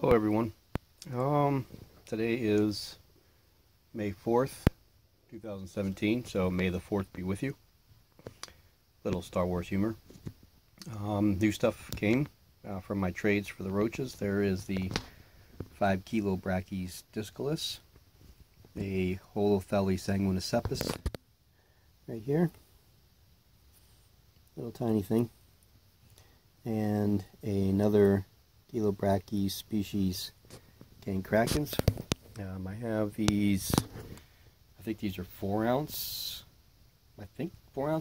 Hello everyone. Today is May 4th, 2017, so may the 4th be with you. Little Star Wars humor. New stuff came from my trades for the roaches. There is the 5 kilo Brachy's discalus, a Holothele sanguinicepus right here, little tiny thing, and another Chilobrachy species cancracans. I have these, I think these are 4 ounce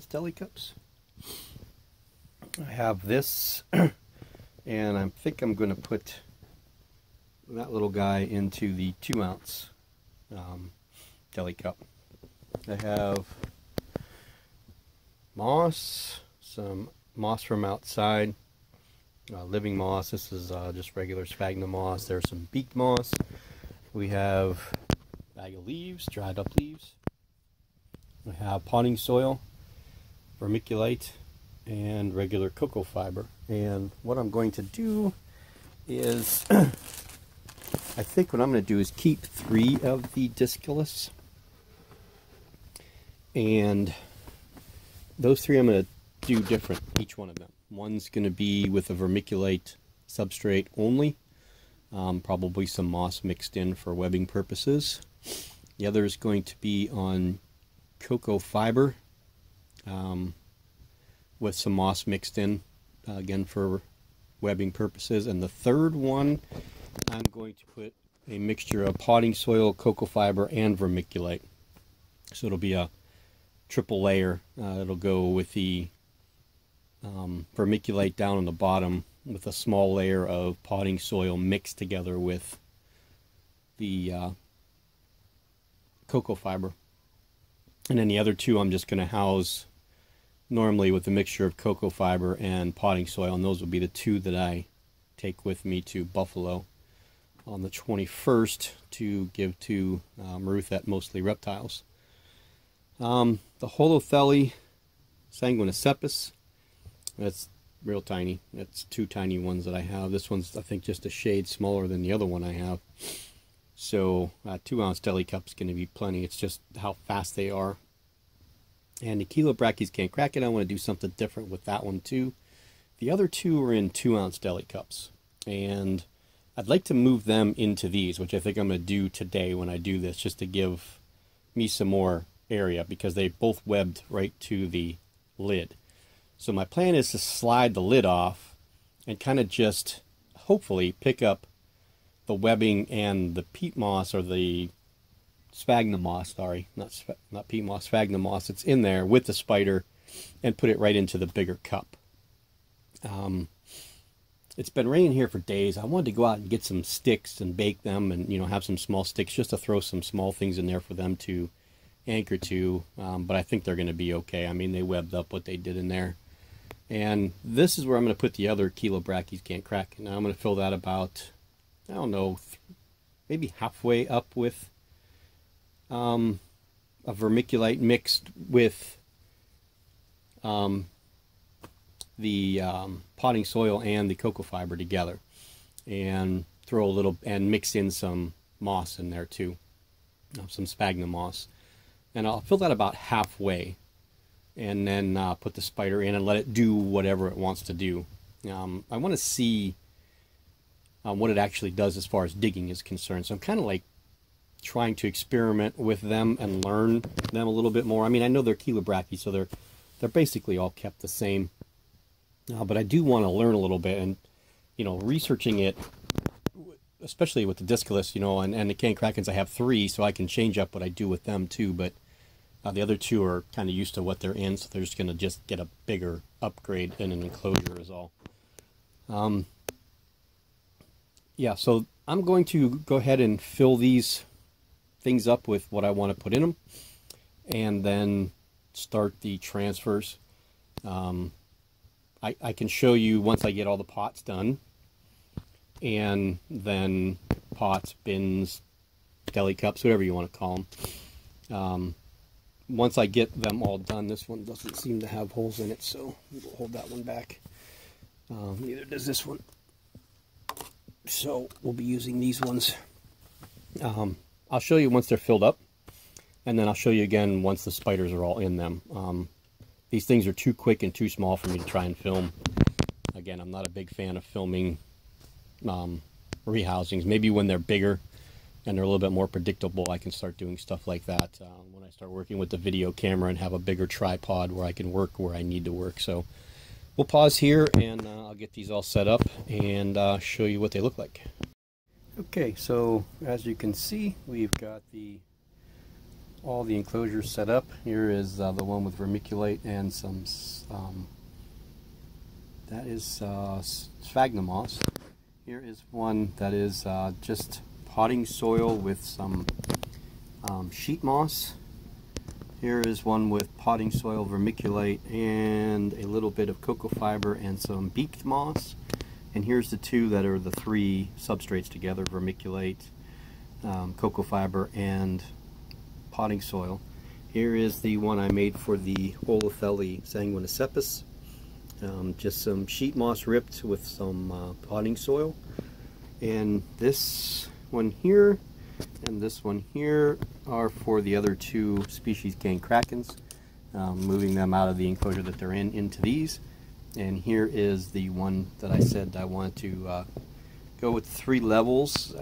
deli cups. I have this, and I think I'm going to put that little guy into the 2 ounce deli cup. I have moss, some moss from outside. Living moss. This is just regular sphagnum moss. There's some beaked moss. We have a bag of leaves, dried up leaves. We have potting soil, vermiculite, and regular cocoa fiber. And what I'm going to do is, I think what I'm going to do is keep 3 of the discalus. And those 3 I'm going to do different, each one of them. One's going to be with a vermiculite substrate only, probably some moss mixed in for webbing purposes. The other is going to be on cocoa fiber with some moss mixed in, again for webbing purposes. And the third one, I'm going to put a mixture of potting soil, cocoa fiber, and vermiculite. So it'll be a triple layer. It'll go with the vermiculite down on the bottom with a small layer of potting soil mixed together with the cocoa fiber. And then the other 2 I'm just going to house normally with a mixture of cocoa fiber and potting soil, and those will be the 2 that I take with me to Buffalo on the 21st to give to Ruth at Mostly Reptiles. The Holothele sanguinicepus, that's real tiny. That's 2 tiny ones that I have. This one's, I think, just a shade smaller than the other one I have. So 2 ounce deli cup's going to be plenty. It's just how fast they are. And the Chilobrachy's cancracans, I want to do something different with that one too. The other 2 are in 2 ounce deli cups, and I'd like to move them into these, which I think I'm going to do today when I do this, just to give me some more area, because they both webbed right to the lid. So my plan is to slide the lid off and kind of just hopefully pick up the webbing and the peat moss, or the sphagnum moss, sorry, not peat moss, sphagnum moss. It's in there with the spider, and put it right into the bigger cup. It's been raining here for days. I wanted to go out and get some sticks and bake them, and have some small sticks just to throw some small things in there for them to anchor to. But I think they're going to be okay. I mean, they webbed up what they did in there. And this is where I'm going to put the other Chilobrachy's cancracans. Now I'm going to fill that about, I don't know, maybe halfway up with a vermiculite mixed with the potting soil and the cocoa fiber together, and throw a little, and mix in some moss in there too, some sphagnum moss. And I'll fill that about halfway, and then put the spider in and let it do whatever it wants to do. I want to see what it actually does as far as digging is concerned. So I'm kind of like trying to experiment with them and learn them a little bit more. I mean, I know they're Chilobrachy, so they're basically all kept the same. But I do want to learn a little bit, and researching it, especially with the discalus, and the cancracans. I have 3, so I can change up what I do with them too. But the other 2 are kind of used to what they're in, so they're just going to just get a bigger upgrade in an enclosure is all. Yeah, so I'm going to go ahead and fill these things up with what I want to put in them, and then start the transfers. I can show you once I get all the pots done, and then pots, bins, deli cups, whatever you want to call them. once I get them all done, this one doesn't seem to have holes in it, so we'll hold that one back. Neither does this one. So we'll be using these ones. I'll show you once they're filled up, and then I'll show you again once the spiders are all in them. These things are too quick and too small for me to try and film. Again, I'm not a big fan of filming rehousings. Maybe when they're bigger and they're a little bit more predictable, I can start doing stuff like that when I start working with the video camera and have a bigger tripod where I can work where I need to work. So we'll pause here, and I'll get these all set up and show you what they look like. Okay, so as you can see, we've got all the enclosures set up. Here is the one with vermiculite and some that is sphagnum moss. Here is one that is just potting soil with some sheet moss. Here is one with potting soil, vermiculite, and a little bit of cocoa fiber and some beaked moss. And here's the two that are the three substrates together: vermiculite, cocoa fiber, and potting soil. Here is the one I made for the Holothele sanguinicepus. Just some sheet moss ripped with some potting soil. And this one here and this one here are for the other two species gang krakens, moving them out of the enclosure that they're in into these. And here is the one that I said I wanted to go with 3 levels.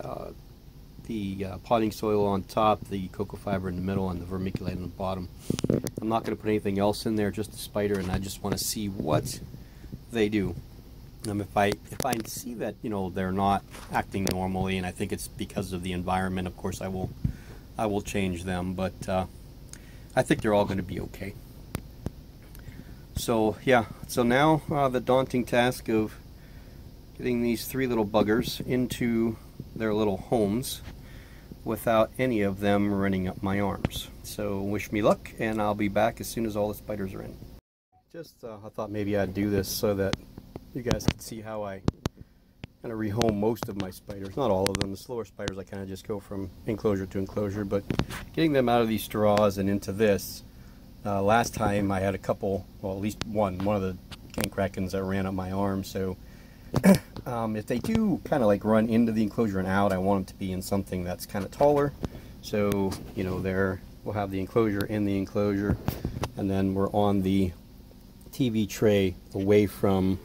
The potting soil on top, the cocoa fiber in the middle, and the vermiculite on the bottom. I'm not going to put anything else in there, just the spider, and I just want to see what they do. If I see that, you know, they're not acting normally, and I think it's because of the environment, of course I will change them, but I think they're all going to be okay. So yeah, so now the daunting task of getting these 3 little buggers into their little homes without any of them running up my arms. So wish me luck, and I'll be back as soon as all the spiders are in. Just I thought maybe I'd do this so that you guys can see how I kind of rehome most of my spiders. Not all of them. The slower spiders I kind of just go from enclosure to enclosure, but getting them out of these straws and into this. Last time I had a couple, well, at least one of the gang krakens that ran up my arm. So if they do kind of like run into the enclosure and out, I want them to be in something that's kind of taller. So, you know, there we'll have the enclosure in the enclosure, and then we're on the TV tray away from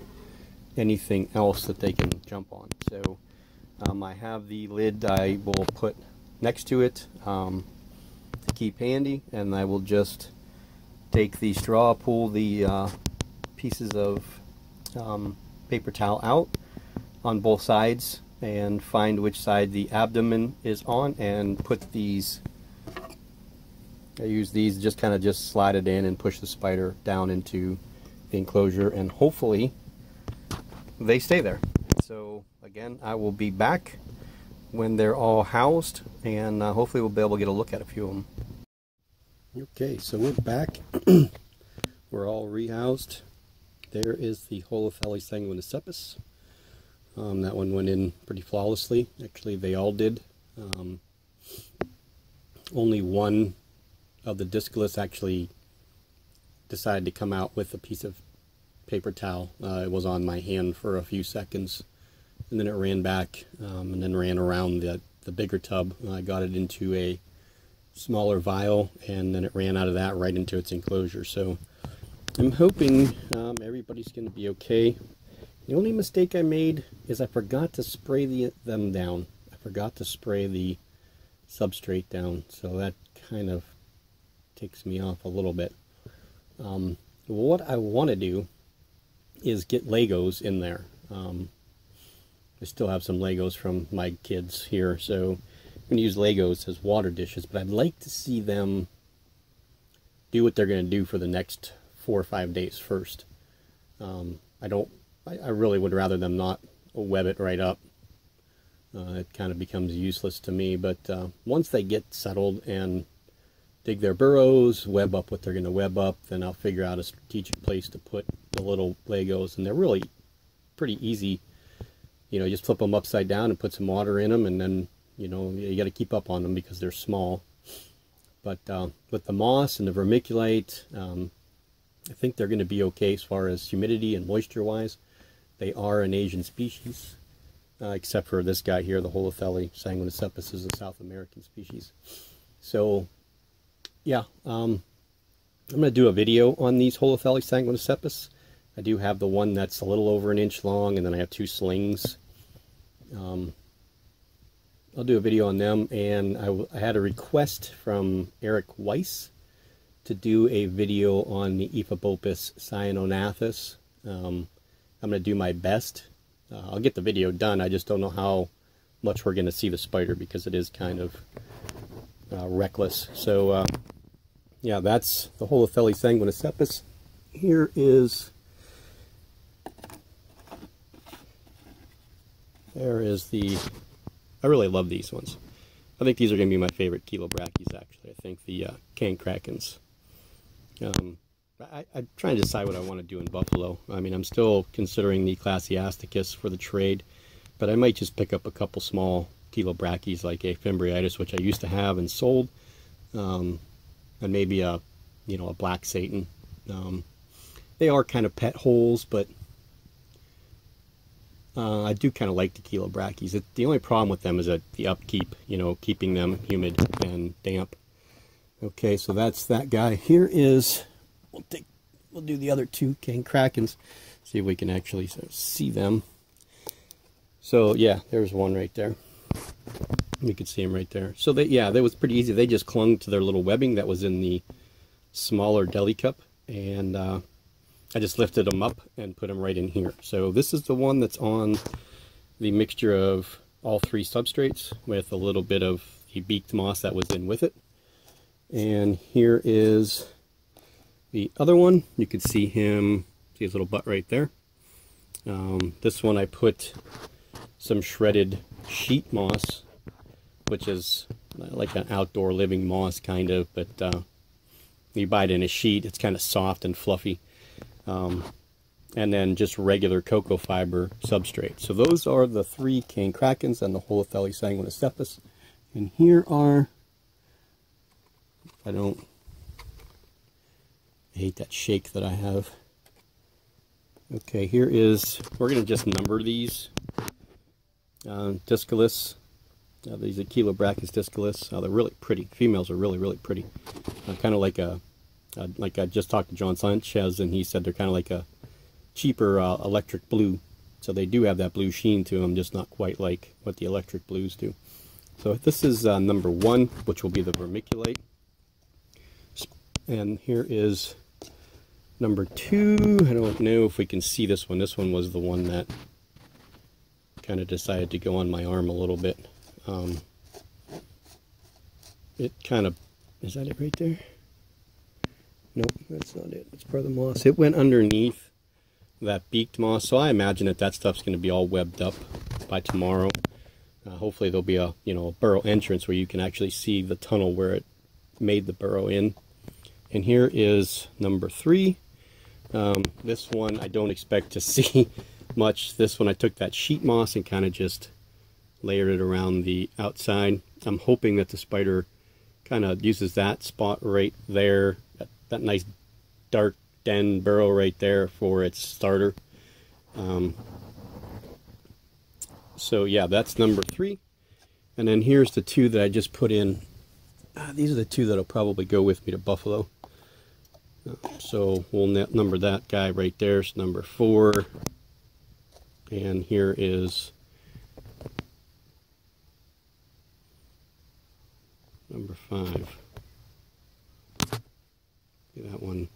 anything else that they can jump on. So I have the lid I will put next to it to keep handy, and I will just take the straw, pull the pieces of paper towel out on both sides, and find which side the abdomen is on, and put these, I use these, just kind of just slide it in and push the spider down into the enclosure, and hopefully they stay there. So again, I will be back when they're all housed, and hopefully we'll be able to get a look at a few of them. Okay, so we're back. We're all rehoused. There is the Holothele sanguinicepus. That one went in pretty flawlessly. Actually, they all did. Only one of the discalus actually decided to come out with a piece of paper towel. It was on my hand for a few seconds, and then it ran back, and then ran around the bigger tub. I got it into a smaller vial, and then it ran out of that right into its enclosure. So I'm hoping everybody's going to be okay. The only mistake I made is I forgot to spray them down. I forgot to spray the substrate down, so that kind of takes me off a little bit. What I want to do is get Legos in there. I still have some Legos from my kids here, so I'm going to use Legos as water dishes, but I'd like to see them do what they're going to do for the next 4 or 5 days first. I really would rather them not web it right up. It kind of becomes useless to me, but once they get settled and dig their burrows, web up what they're going to web up, then I'll figure out a strategic place to put the little Legos, and they're really pretty easy. You know, just flip them upside down and put some water in them, and then, you know, you got to keep up on them because they're small. But with the moss and the vermiculite, I think they're going to be okay as far as humidity and moisture wise. They are an Asian species, except for this guy here, the Holothele sanguinicepus is a South American species. So, yeah, I'm going to do a video on these Holothele sanguinicepus. I do have the one that's a little over an inch long, and then I have two slings. I'll do a video on them, and I had a request from Eric Weiss to do a video on the Ephebopus cyanognathus. I'm going to do my best. I'll get the video done. I just don't know how much we're going to see the spider because it is kind of reckless. So, yeah, that's the Holothele sanguinicepus. Here is... There is the... I really love these ones. I think these are going to be my favorite Chilobrachys, actually. I think the Cancracans. I'm trying to decide what I want to do in buffalo. I mean, I'm still considering the Classiasticus for the trade, but I might just pick up a couple small Chilobrachys like a Fimbriatus, which I used to have and sold, and maybe a black Satan. They are kind of pet holes, but I do kind of like the Chilobrachys. The only problem with them is that the upkeep, keeping them humid and damp. Okay, so that's that guy. Here is, we'll do the other two Cancracans, see if we can actually sort of see them. So yeah, there's one right there. You can see him right there. So that was pretty easy. They just clung to their little webbing that was in the smaller deli cup, and I just lifted them up and put them right in here. So this is the one that's on the mixture of all three substrates with a little bit of the beaked moss that was in with it. And here is the other one. You can see him, see his little butt right there. This one I put some shredded sheet moss, which is like an outdoor living moss kind of, but you buy it in a sheet. It's kind of soft and fluffy. And then just regular cocoa fiber substrate. So those are the three Cancracans and the Holothele sanguinicepus. And here are, I hate that shake that I have. Okay, here is, we're going to just number these. Discalus. These are Chilobrachys discalus. They're really pretty. Females are really, really pretty. Kind of like I just talked to John Sanchez, and he said they're kind of like a cheaper electric blue. So they do have that blue sheen to them, just not quite like what the electric blues do. So this is number one, which will be the vermiculate. And here is number two. I don't know if we can see this one. This one was the one that kind of decided to go on my arm a little bit. It kind of, is that it right there? Nope, that's not it. It's part of the moss. It went underneath that beaked moss, so I imagine that stuff's going to be all webbed up by tomorrow. Hopefully there'll be a burrow entrance where you can actually see the tunnel where it made the burrow in. And here is number three. This one I don't expect to see much. This one I took that sheet moss and kind of just layered it around the outside. I'm hoping that the spider kind of uses that spot right there, that nice dark den burrow right there for its starter. So yeah, that's number three. And then here's the two that I just put in. These are the two that'll probably go with me to Buffalo. So we'll number that guy right there. It's number four. And here is number five. That one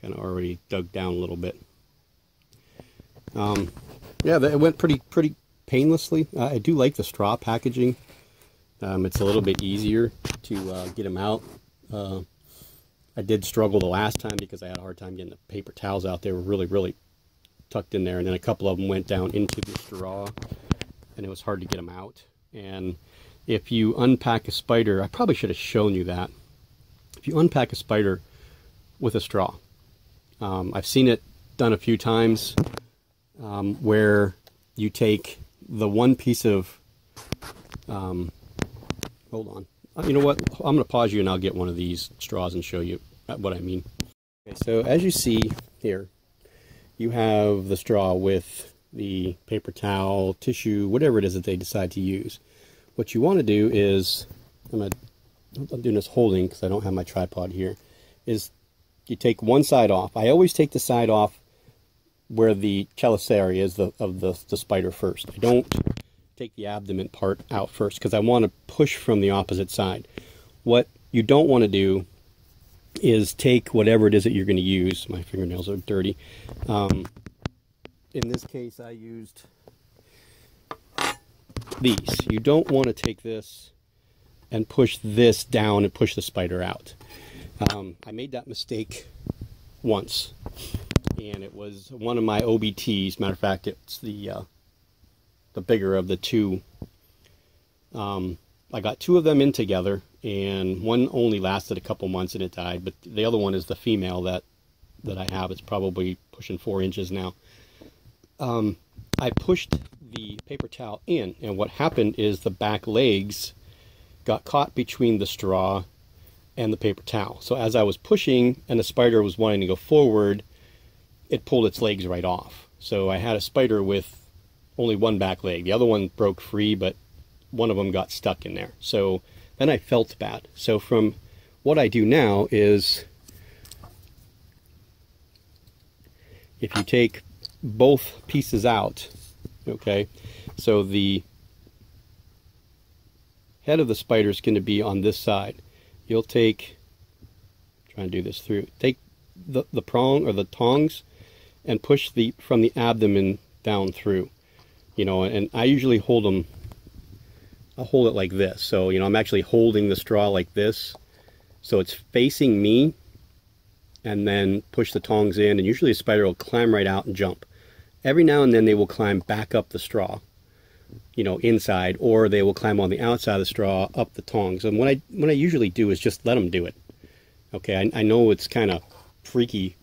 kind of already dug down a little bit. Yeah, it went pretty painlessly. I do like the straw packaging. It's a little bit easier to get them out. I did struggle the last time because I had a hard time getting the paper towels out. They were really tucked in there, and then a couple of them went down into the straw, and it was hard to get them out. And if you unpack a spider, I probably should have shown you that. If you unpack a spider with a straw, I've seen it done a few times, where you take the one piece of, hold on. You know what? I'm going to pause you and I'll get one of these straws and show you what I mean. Okay, so as you see here, you have the straw with the paper towel, tissue, whatever it is that they decide to use. What you want to do is, I'm doing this holding because I don't have my tripod here, is you take one side off. I always take the side off where the chelicera is of the spider first. I don't take the abdomen part out first because I want to push from the opposite side. What you don't want to do is take whatever it is that you're going to use. My fingernails are dirty. In this case, I used these. You don't want to take this and push this down and push the spider out. I made that mistake once, and it was one of my OBTs. Matter of fact, it's the bigger of the two. I got two of them in together, and one only lasted a couple months and it died, but the other one is the female that I have. It's probably pushing 4 inches now. I pushed the paper towel in, and what happened is the back legs got caught between the straw and the paper towel. So as I was pushing and the spider was wanting to go forward, it pulled its legs right off. So I had a spider with only one back leg. The other one broke free, but one of them got stuck in there. So then I felt bad. So from what I do now is, if you take both pieces out, okay, so the head of the spider is going to be on this side. You'll take, try and do this through, take the prong or the tongs and push from the abdomen down through, you know, and I usually hold them, I'll hold it like this. So, you know, I'm actually holding the straw like this, so it's facing me, and then push the tongs in, and usually a spider will climb right out and jump. Every now and then they will climb back up the straw, you know, inside, or they will climb on the outside of the straw up the tongs. And what I usually do is just let them do it. Okay, I know it's kind of freaky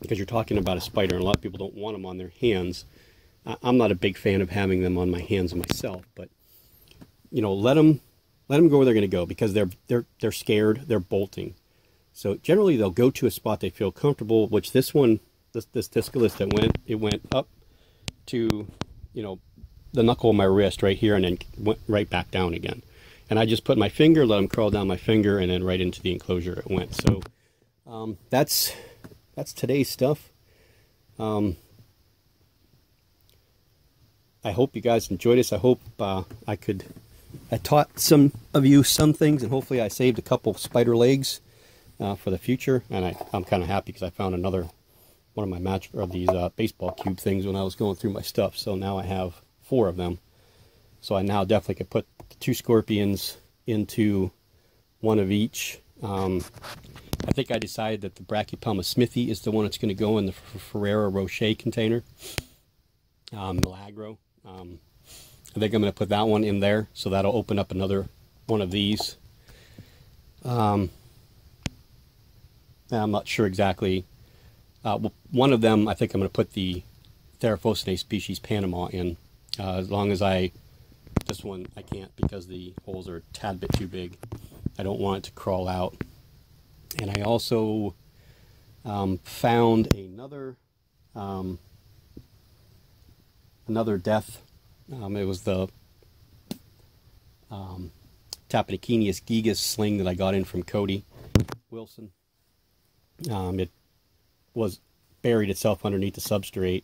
because you're talking about a spider, and a lot of people don't want them on their hands. I'm not a big fan of having them on my hands myself, but you know, let them go where they're going to go, because they're scared, they're bolting. So generally they'll go to a spot they feel comfortable, which this one, this discus that went up to, you know, the knuckle of my wrist right here, and then went right back down again. And I just put my finger, let them crawl down my finger, and then right into the enclosure it went. So that's today's stuff. I hope you guys enjoyed this. I hope I taught some of you some things, and hopefully I saved a couple spider legs for the future. And I'm kind of happy because I found another one of my these baseball cube things when I was going through my stuff. So now I have 4 of them. So I now definitely could put the 2 scorpions into one of each. I think I decided that the Brachypelma smithi is the one that's going to go in the Ferrero Rocher container. Milagro. I think I'm going to put that one in there, so that'll open up another one of these. I'm not sure exactly. Well, one of them, I think I'm going to put the Theraphosinae species Panama in. As long as this one I can't, because the holes are a tad bit too big. I don't want it to crawl out. And I also found another death. It was the Tapinocenius gigas sling that I got in from Cody Wilson. It was buried itself underneath the substrate.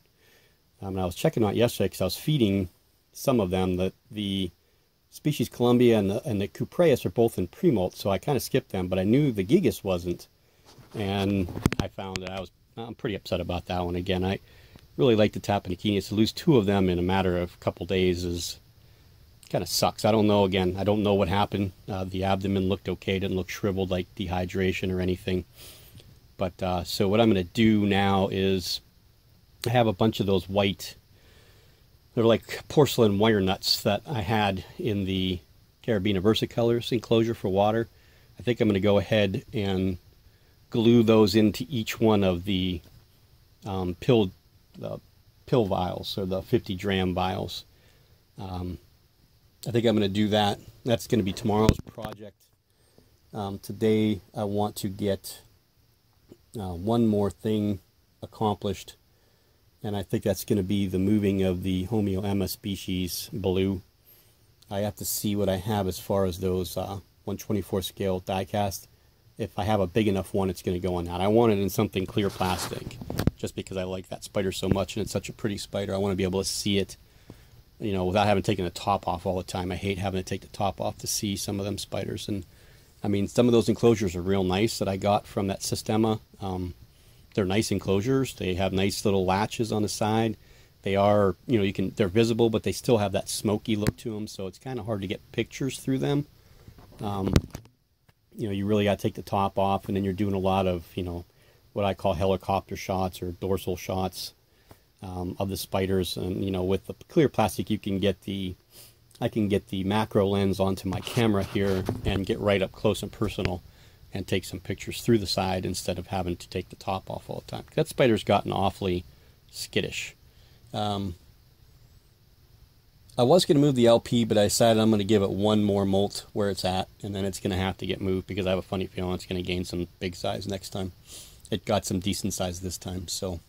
And I was checking out yesterday because I was feeding some of them. The species Columbia and the Cupreus are both in pre-molt, so I kind of skipped them, but I knew the gigas wasn't. And I found that I'm pretty upset about that one. Again, I really like the Tapinocenius. To lose 2 of them in a matter of a couple days is kind of sucks. I don't know. Again, I don't know what happened. The abdomen looked okay. Didn't look shriveled like dehydration or anything. But so what I'm going to do now is I have a bunch of those white, they're like porcelain wire nuts that I had in the Carabina versicolors enclosure for water. I think I'm going to go ahead and glue those into each one of the pill vials, or the 50-dram vials. I think I'm going to do that. That's going to be tomorrow's project. Today I want to get one more thing accomplished, and I think that's going to be the moving of the Homeo Emma species blue. I have to see what I have as far as those 1/24 scale die cast. If I have a big enough one, it's going to go on that. I want it in something clear plastic, just because I like that spider so much, and it's such a pretty spider. I want to be able to see it, you know, without having taken the top off all the time. I hate having to take the top off to see some of them spiders. And I mean, some of those enclosures are real nice that I got from that Systema. They're nice enclosures. They have nice little latches on the side. They are, you know, they're visible, but they still have that smoky look to them, so it's kind of hard to get pictures through them. You know, you really got to take the top off, and then you're doing a lot of, you know, what I call helicopter shots or dorsal shots of the spiders. And, you know, with the clear plastic, I can get the macro lens onto my camera here and get right up close and personal and take some pictures through the side instead of having to take the top off all the time. That spider's gotten awfully skittish. I was going to move the LP, but I decided I'm going to give it one more molt where it's at, and then it's going to have to get moved because I have a funny feeling it's going to gain some big size next time. It got some decent size this time, so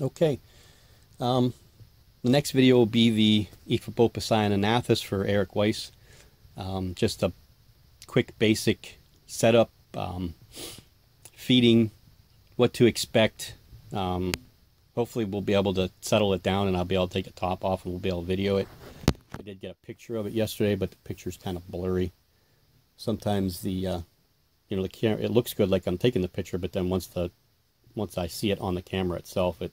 okay. The next video will be the Ephiopus cyanonathus for Eric Weiss. Just a quick basic setup, feeding, what to expect. Hopefully we'll be able to settle it down and I'll be able to take the top off and we'll be able to video it. I did get a picture of it yesterday, but the picture's kind of blurry. Sometimes the, you know, the camera, it looks good like I'm taking the picture, but then once I see it on the camera itself, it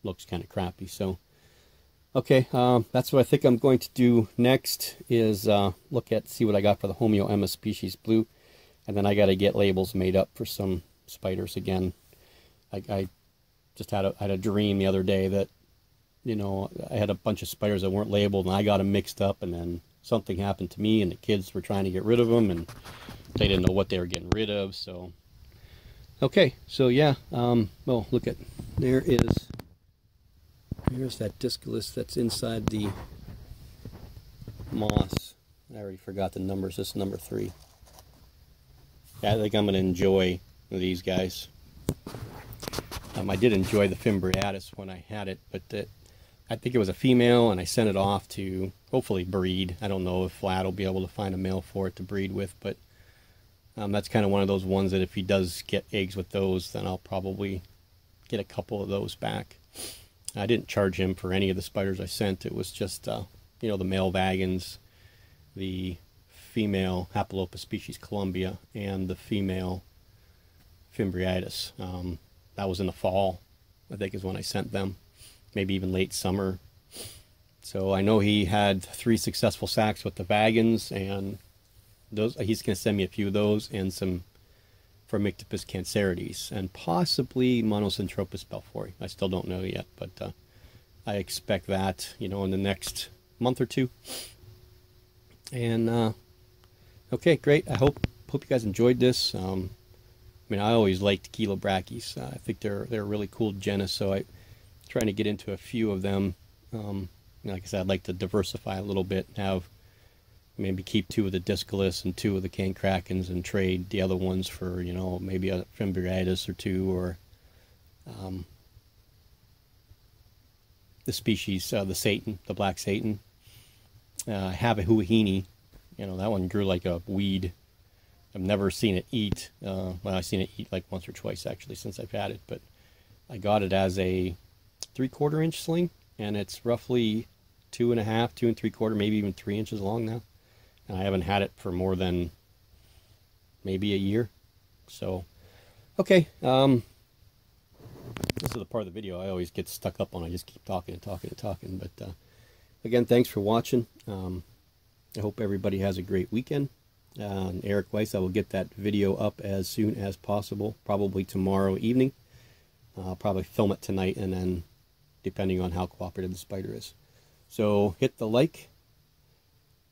looks kind of crappy. So, okay, that's what I think I'm going to do next is see what I got for the Homeo Emma species blue. And then I got to get labels made up for some spiders again. I just had a dream the other day that, you know, I had a bunch of spiders that weren't labeled and I got them mixed up, and then something happened to me and the kids were trying to get rid of them and they didn't know what they were getting rid of. So, okay, so yeah, well, look at, there's that Discalus that's inside the moss. I already forgot the numbers. This is number 3. Yeah, I think I'm going to enjoy these guys. I did enjoy the Fimbriatus when I had it, but I think it was a female, and I sent it off to hopefully breed. I don't know if Vlad will be able to find a male for it to breed with, but that's kind of one of those ones that if he does get eggs with those, then I'll probably get a couple of those back. I didn't charge him for any of the spiders I sent. It was just, you know, the male Vagans, the female Hapalopus species Columbia, and the female Fimbriatus. That was in the fall, I think is when I sent them, maybe even late summer. So I know he had 3 successful sacks with the Vagans, and those he's going to send me a few of those and some Phormictopus cancerides and possibly Monocentropas belforii. I still don't know yet, but I expect that, you know, in the next month or 2. And okay, great. I hope you guys enjoyed this. I mean, I always liked Chelobrachys. I think they're a really cool genus, so I'm trying to get into a few of them. Like I said, I'd like to diversify a little bit, have maybe keep 2 of the Discalus and 2 of the Cancracans and trade the other ones for, you know, maybe a Fimbriatus or 2, or the species, the Satan, the black Satan. I have a Huahine. You know, that one grew like a weed. I've never seen it eat. Well, I've seen it eat like once or twice actually since I've had it, but I got it as a 3/4 inch sling, and it's roughly 2.5, 2 3/4, maybe even 3 inches long now. And I haven't had it for more than maybe a year. So, okay. This is the part of the video I always get stuck up on. I just keep talking and talking and talking. But again, thanks for watching. I hope everybody has a great weekend. Eric Weiss, I will get that video up as soon as possible, probably tomorrow evening. I'll probably film it tonight, and then depending on how cooperative the spider is. So hit the like,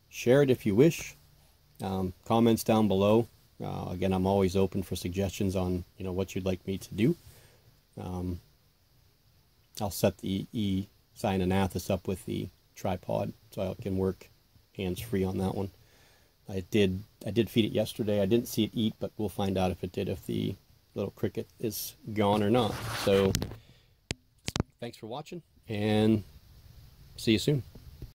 share it if you wish, comments down below. Again, I'm always open for suggestions on, you know, what you'd like me to do. I'll set the E. cyanonathus up with the tripod so I can work hands-free on that one. I did feed it yesterday. I didn't see it eat, but we'll find out if it did, if the little cricket is gone or not. So thanks for watching, and see you soon.